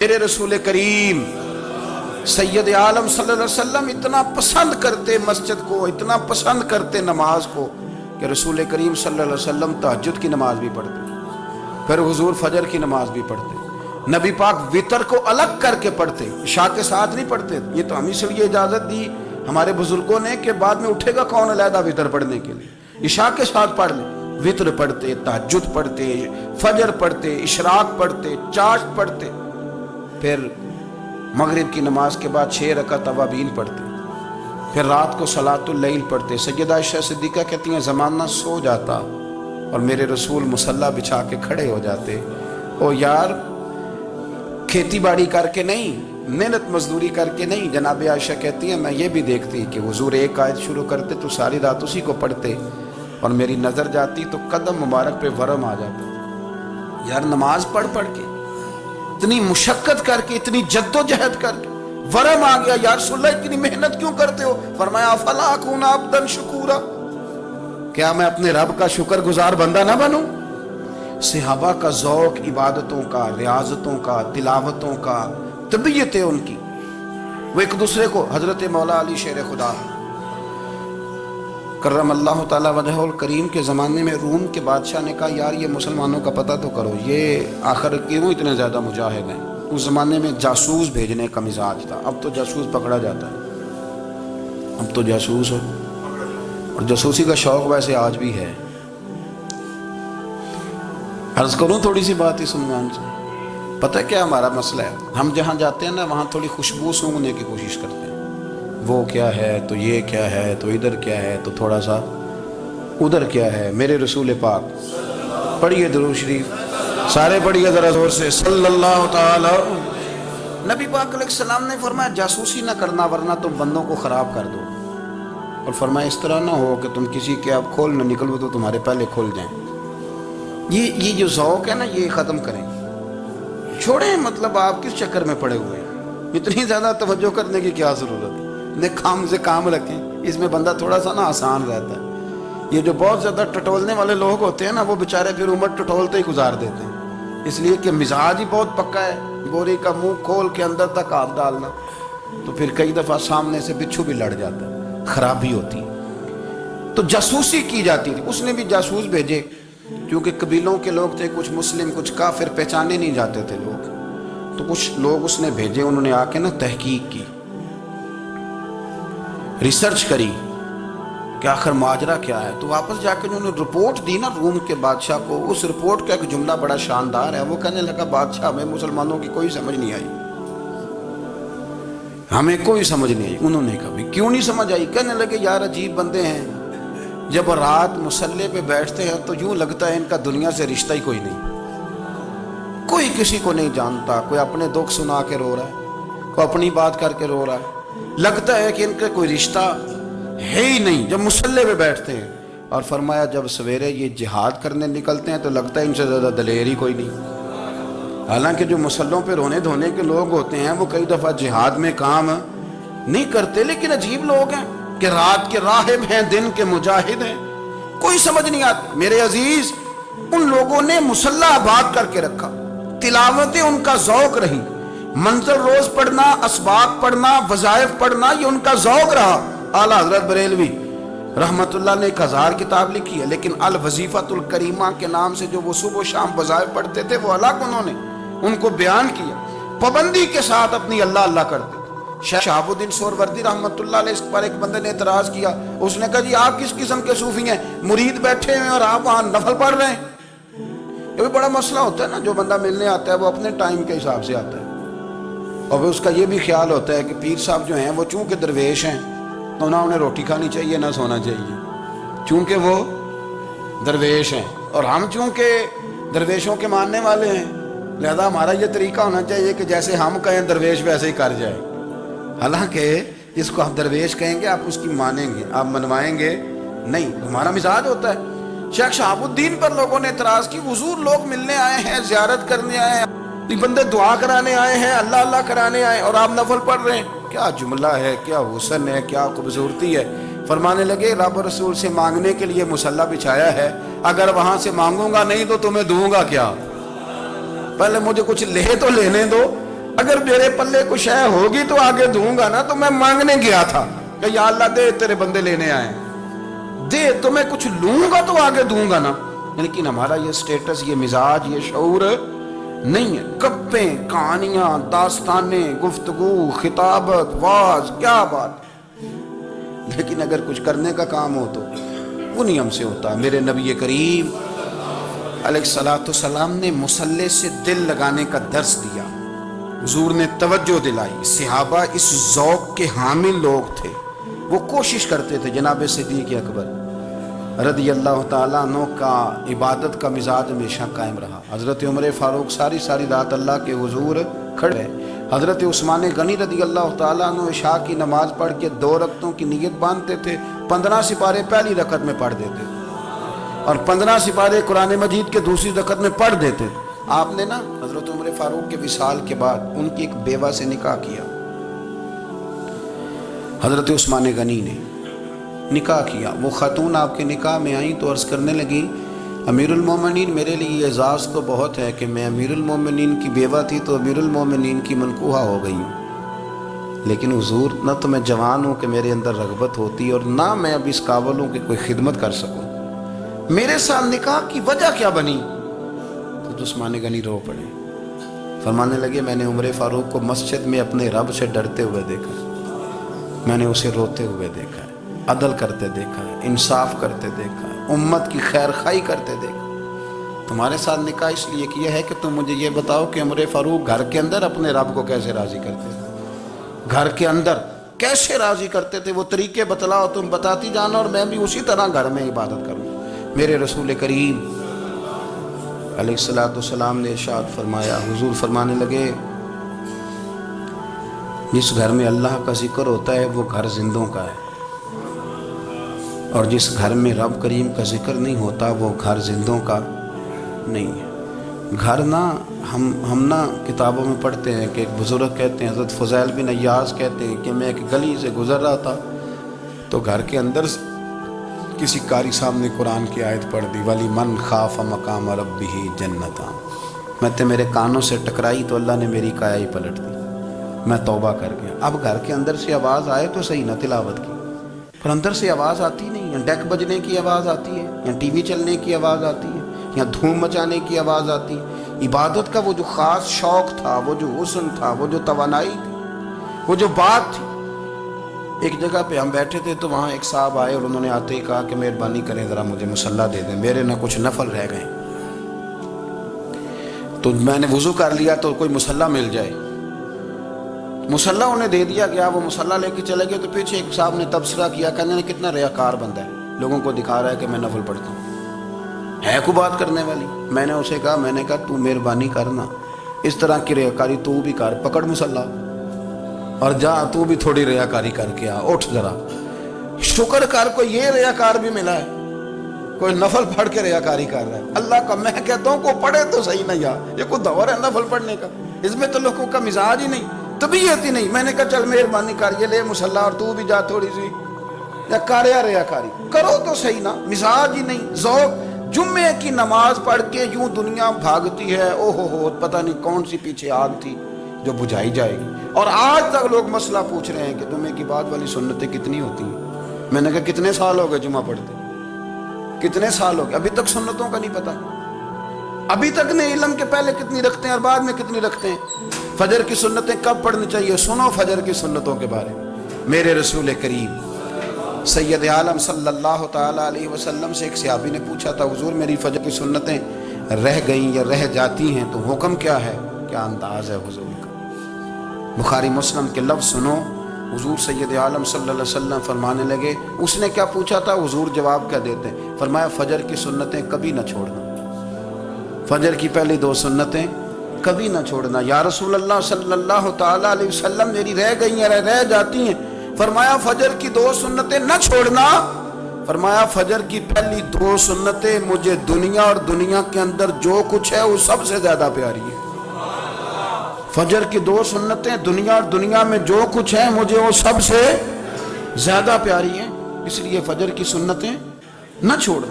میرے رسول کریم سید عالم صلی اللہ علیہ وسلم اتنا پسند کرتے مسجد کو، اتنا پسند کرتے نماز کو کہ رسول کریم صلی اللہ علیہ وسلم تہجد کی نماز بھی پڑھتے، پھر حضور فجر کی نماز بھی پڑھتے، نبی پاک وتر کو الگ کر کے پڑھتے، عشاء کے ساتھ نہیں پڑھتے۔ یہ تو ہمیں سے یہ اجازت دی ہمارے بزرگوں نے کہ بعد میں اٹھے گا کون علیحدہ وتر پڑھنے کے لیے، عشاء کے ساتھ پڑھ لیں۔ وتر پڑھتے، تہجد پڑھتے، فجر پڑھتے، اشراق پڑھتے، چاشت پڑھتے، پھر مغرب کی نماز کے بعد 6 رکعت اوابین پڑھتے، پھر رات کو صلاۃ اللیل پڑھتے۔ سیدہ عائشہ صدیقہ کہتی ہیں زمانہ سو جاتا اور میرے رسول مصلی بچھا کے کھڑے ہو جاتے۔ او یار، کھیتی باڑی کر کے نہیں، محنت مزدوری کر کے نہیں۔ جناب عائشہ کہتی ہیں میں یہ بھی دیکھتی کہ حضور ایک آیت شروع کرتے تو ساری رات اسی کو پڑھتے، اور میری نظر جاتی تو قدم مبارک پہ ورم آ جاتا۔ یار نماز پڑھ پڑھ کے، اتنی مشقت کر کے، اتنی جد و جہد کر کے ورم آ گیا، یا رسول اللہ اتنی محنت کیوں کرتے ہو؟ فرمایا افلا اکون عبدا شکورا، کیا میں اپنے رب کا شکر گزار بندہ نہ بنوں؟ صحابہ کا ذوق عبادتوں کا، ریاضتوں کا، تلاوتوں کا، طبیعت ان کی، وہ ایک دوسرے کو، حضرت مولا علی شیر خدا کرم اللہ تعالی وجہہ الکریم کے زمانے میں روم کے بادشاہ نے کہا یار یہ مسلمانوں کا پتہ تو کرو، یہ آخر کیوں اتنے زیادہ مجاہد ہیں؟ اس زمانے میں جاسوس بھیجنے کا مزاج تھا، اب تو جاسوس پکڑا جاتا ہے، اب تو جاسوس ہو، اور جاسوسی کا شوق ویسے آج بھی ہے۔ عرض کروں تھوڑی سی بات اس عنوان سے، پتہ کیا ہمارا مسئلہ ہے؟ ہم جہاں جاتے ہیں نا وہاں تھوڑی خوشبو سونگھنے کی کوشش کرتے ہیں، وہ کیا ہے تو یہ کیا ہے تو ادھر کیا ہے تو تھوڑا سا ادھر کیا ہے۔ میرے رسول پاک پڑھیے درود شریف، سارے پڑھیے ذرا زور سے، صلی اللہ تعالی۔ نبی پاک علیہ السلام نے فرمایا جاسوسی نہ کرنا ورنہ تم بندوں کو خراب کر دو، اور فرمایا اس طرح نہ ہو کہ تم کسی کے آپ کھول نہ نکلو تو تمہارے پہلے کھل جائیں۔ یہ جو ذوق ہے نا یہ ختم کریں، چھوڑیں، مطلب آپ کس چکر میں پڑے ہوئے ہیں؟ اتنی زیادہ توجہ کرنے کی کیا ضرورت ہے؟ کام سے کام رکھیں، اس میں بندہ تھوڑا سا نا آسان رہتا ہے۔ یہ جو بہت زیادہ ٹٹولنے والے لوگ ہوتے ہیں نا وہ بےچارے پھر عمر ٹٹولتے ہی گزار دیتے ہیں، اس لیے کہ مزاج ہی بہت پکا ہے، بوری کا منہ کھول کے اندر تک ہاتھ ڈالنا، تو پھر کئی دفعہ سامنے سے بچھو بھی لڑ جاتا ہے، خرابی ہوتی ہے۔ تو جاسوسی کی جاتی تھی، اس نے بھی جاسوس بھیجے، کیونکہ قبیلوں کے لوگ تھے، کچھ مسلم کچھ کافر، پہچانے نہیں جاتے تھے لوگ، تو کچھ لوگ اس نے بھیجے، انہوں نے آ کے نا تحقیق کی، ریسرچ کری کہ آخر ماجرا کیا ہے، تو واپس جا کے انہوں نے رپورٹ دی نا روم کے بادشاہ کو۔ اس رپورٹ کا ایک جملہ بڑا شاندار ہے، وہ کہنے لگا بادشاہ ہمیں مسلمانوں کی کوئی سمجھ نہیں آئی، ہمیں کوئی سمجھ نہیں آئی۔ انہوں نے کہا کیوں نہیں سمجھ آئی؟ کہنے لگے یار عجیب بندے ہیں، جب رات مصلی پہ بیٹھتے ہیں تو یوں لگتا ہے ان کا دنیا سے رشتہ ہی کوئی نہیں، کوئی کسی کو نہیں جانتا، کوئی اپنے دکھ سنا کے رو رہا ہے، کوئی اپنی بات کر کے رو رہا ہے، لگتا ہے کہ ان کا کوئی رشتہ ہے ہی نہیں جب مصلی پہ بیٹھتے ہیں۔ اور فرمایا جب سویرے یہ جہاد کرنے نکلتے ہیں تو لگتا ہے ان سے زیادہ دلیر ہی کوئی نہیں، حالانکہ جو مصلوں پہ رونے دھونے کے لوگ ہوتے ہیں وہ کئی دفعہ جہاد میں کام نہیں کرتے، لیکن عجیب لوگ ہیں کہ رات کے راہب ہیں، دن کے مجاہد ہیں، کوئی سمجھ نہیں آتی۔ میرے عزیز، ان لوگوں نے مصلی آباد کر کے رکھا، تلاوتیں ان کا ذوق رہی، منزل روز پڑھنا، اسباق پڑھنا، وظائف پڑھنا، یہ ان کا ذوق رہا۔ اعلیٰ حضرت بریلوی رحمت اللہ نے 1000 کتاب لکھی ہے، لیکن الوظیفۃ الکریمہ کے نام سے جو وہ صبح و شام وظائف پڑھتے تھے وہ الگ انہوں نے ان کو بیان کیا، پابندی کے ساتھ اپنی اللہ اللہ کرتے تھے۔ شیخ شہاب الدین سہروردی رحمت اللہ علیہ اس پر ایک بندے نے اعتراض کیا، اس نے کہا جی آپ کس قسم کے صوفی ہیں، مرید بیٹھے ہیں اور آپ وہاں نفل پڑھ رہے ہیں؟ یہ بھی بڑا مسئلہ ہوتا ہے نا، جو بندہ ملنے آتا ہے وہ اپنے ٹائم کے حساب سے آتا ہے، اور اس کا یہ بھی خیال ہوتا ہے کہ پیر صاحب جو ہیں وہ چونکہ درویش ہیں تو نہ انہیں روٹی کھانی چاہیے نہ سونا چاہیے، چونکہ وہ درویش ہیں، اور ہم چونکہ درویشوں کے ماننے والے ہیں لہذا ہمارا یہ طریقہ ہونا چاہیے کہ جیسے ہم کہیں درویش ویسے ہی کر جائے۔ حالانکہ جس کو آپ درویش کہیں گے آپ اس کی مانیں گے، آپ منوائیں گے نہیں، ہمارا مزاج ہوتا ہے۔ شیخ شہاب الدین پر لوگوں نے اعتراض کی، حضور لوگ ملنے آئے ہیں، زیارت کرنے آئے ہیں، بندے دعا کرانے آئے ہیں، اللہ اللہ کرانے آئے، اور آپ نفل پڑھ رہے ہیں، کیا جملہ ہے، کیا حسن ہے، کیا خوبصورتی ہے۔ فرمانے لگے رب رسول سے مانگنے کے لیے مصلی بچھایا ہے، اگر وہاں سے مانگوں گا نہیں تو تمہیں دوں گا کیا؟ پہلے مجھے کچھ لے تو لینے دو، اگر میرے پلے کچھ ہے ہوگی تو آگے دوں گا نا. تو میں مانگنے گیا تھا کہ یا اللہ دے, تیرے بندے لینے آئے, دے تو میں کچھ لوں گا تو آگے دوں گا نا. لیکن ہمارا یہ سٹیٹس, یہ مزاج, یہ شعور نہیں ہے. گپیں, کہانیاں, داستانیں, گفتگو, خطابت, واز, کیا بات. لیکن اگر کچھ کرنے کا کام ہو تو وہ نہیں ہم سے ہوتا. میرے نبی کریم علیہ الصلوۃ والسلام نے مصلی سے دل لگانے کا درس دیا. حضور نے توجہ دلائی. صحابہ اس ذوق کے حامل لوگ تھے, وہ کوشش کرتے تھے. جناب صدیق اکبر رضی اللہ تعالیٰ عنہ کا عبادت کا مزاج ہمیشہ قائم رہا. حضرت عمر فاروق ساری رات اللہ کے حضور کھڑے. حضرت عثمان غنی رضی اللہ تعالیٰ عنہ عشاء کی نماز پڑھ کے 2 رکعتوں کی نیت باندھتے تھے. 15 سپارے پہلی رکعت میں پڑھ دیتے اور 15 سپارے قرآن مجید کے دوسری رکعت میں پڑھ دیتے. آپ نے نا حضرت عمر فاروق کے وصال کے بعد ان کی ایک بیوہ سے نکاح کیا. حضرت عثمان غنی نے نکاح کیا. وہ خاتون آپ کے نکاح میں آئیں تو عرض کرنے لگی, امیر المومنین میرے لیے اعزاز تو بہت ہے کہ میں امیر المومنین کی بیوہ تھی تو امیر المومنین کی منکوحہ ہو گئی ہوں. لیکن حضور نہ تو میں جوان ہوں کہ میرے اندر رغبت ہوتی اور نہ میں اب اس قابل ہوں کہ کوئی خدمت کر سکوں. میرے ساتھ نکاح کی وجہ کیا بنی؟ تو عثمان غنی رو پڑے. فرمانے لگے, میں نے عمر فاروق کو مسجد میں اپنے رب سے ڈرتے ہوئے دیکھا, میں نے اسے روتے ہوئے دیکھا ہے, عدل کرتے دیکھا ہے, انصاف کرتے دیکھا ہے, امت کی خیر خواہی کرتے دیکھا. تمہارے ساتھ نکاح اس لیے کیا ہے کہ تم مجھے یہ بتاؤ کہ عمر فاروق گھر کے اندر اپنے رب کو کیسے راضی کرتے تھے, گھر کے اندر کیسے راضی کرتے تھے. وہ طریقے بتلاؤ, تم بتاتی جانا اور میں بھی اسی طرح گھر میں عبادت کروں. میرے رسول کریم علیہ الصلوۃ والسلام نے ارشاد فرمایا. حضور فرمانے لگے, جس گھر میں اللہ کا ذکر ہوتا ہے وہ گھر زندوں کا ہے, اور جس گھر میں رب کریم کا ذکر نہیں ہوتا وہ گھر زندوں کا نہیں ہے. گھر نا ہم نا کتابوں میں پڑھتے ہیں کہ ایک بزرگ کہتے ہیں, حضرت فضیل بن عیاض کہتے ہیں کہ میں ایک گلی سے گزر رہا تھا تو گھر کے اندر کسی قاری صاحب نے قرآن کی آیت پڑھ دی, ولی من خاف مقام ربہ جنتان. میں تے میرے کانوں سے ٹکرائی تو اللہ نے میری کایا ہی پلٹ دی, میں توبہ کر گیا. اب گھر کے اندر سے آواز آئے تو صحیح نہ تلاوت کی, پر اندر سے آواز آتی نہیں. یا ڈیک بجنے کی آواز آتی ہے, یا ٹی وی چلنے کی آواز آتی ہے, یا دھوم مچانے کی آواز آتی ہے. عبادت کا وہ جو خاص شوق تھا, وہ جو حسن تھا, وہ جو توانائی تھی, وہ جو بات تھی. ایک جگہ پہ ہم بیٹھے تھے تو وہاں ایک صاحب آئے اور انہوں نے آتے ہی کہا کہ مہربانی کریں ذرا مجھے مصلی دے دیں, میرے نہ کچھ نفل رہ گئے. تو میں نے وضو کر لیا تو کوئی مصلی مل جائے. مصلی انہیں دے دیا گیا, وہ مصلی لے کے چلے گئے. تو پیچھے ایک صاحب نے تبصرہ کیا, کہنے نے کتنا ریاکار بندہ ہے, لوگوں کو دکھا رہا ہے کہ میں نفل پڑھتا ہوں, ہے کو بات کرنے والی. میں نے اسے کہا تو مہربانی کرنا, اس طرح کی ریاکاری تو بھی کر, پکڑ مصلی اور جا, تو بھی تھوڑی ریاکاری کر کے آ, اٹھ ذرا. شکر کر کوئی یہ ریاکار بھی ملا ہے, کوئی نفل پڑھ کے ریاکاری کر رہا ہے. اللہ کا میں کہتا ہوں کو پڑھے تو صحیح نہ, یار یہ کوئی دور ہے نفل پڑھنے کا, اس میں تو لوگوں کا مزاج ہی نہیں, طبیعت ہی نہیں. میں نے کہا چل مہربانی کر, یہ لے مصلی اور تو بھی جا تھوڑی سی, یا کر یا ریاکاری کرو تو صحیح نا. مزاج ہی نہیں, ذوق. جمعے کی نماز پڑھ کے یوں دنیا بھاگتی ہے, او ہو پتہ نہیں کون سی پیچھے آگ تھی جو بجھائی جائے گی. اور آج تک لوگ مسئلہ پوچھ رہے ہیں کہ جمعے کی بعد والی سنتیں کتنی ہوتی ہیں. میں نے کہا کتنے سال ہو گئے جمعہ پڑھتے, کتنے سال ہو گئے, ابھی تک سنتوں کا نہیں پتا. ابھی تک نہیں علم کے پہلے کتنی رکھتے ہیں اور بعد میں کتنی رکھتے ہیں. فجر کی سنتیں کب پڑھنی چاہیے, سنو فجر کی سنتوں کے بارے میں. میرے رسول کریم سید عالم صلی اللہ تعالیٰ علیہ وسلم سے ایک صحابی نے پوچھا تھا, حضور میری فجر کی سنتیں رہ گئیں یا رہ جاتی ہیں تو حکم کیا ہے, کیا انداز ہے حضور کا. بخاری مسلم کے لفظ سنو. حضور سید عالم صلی اللہ علیہ وسلم فرمانے لگے, اس نے کیا پوچھا تھا, حضور جواب کیا دیتے ہیں, فرمایا فجر کی سنتیں کبھی نہ چھوڑنا, فجر کی پہلی 2 سنتیں کبھی نہ چھوڑنا. یا رسول اللہ صلی اللہ تعالیٰ علیہ وسلم میری رہ گئی ہیں, رہ جاتی ہیں. فرمایا فجر کی 2 سنتیں نہ چھوڑنا. فرمایا فجر کی پہلی 2 سنتیں مجھے دنیا اور دنیا کے اندر جو کچھ ہے وہ سب سے زیادہ پیاری ہے. فجر کی 2 سنتیں دنیا اور دنیا میں جو کچھ ہے مجھے وہ سب سے زیادہ پیاری ہیں, اس لیے فجر کی سنتیں نہ چھوڑ.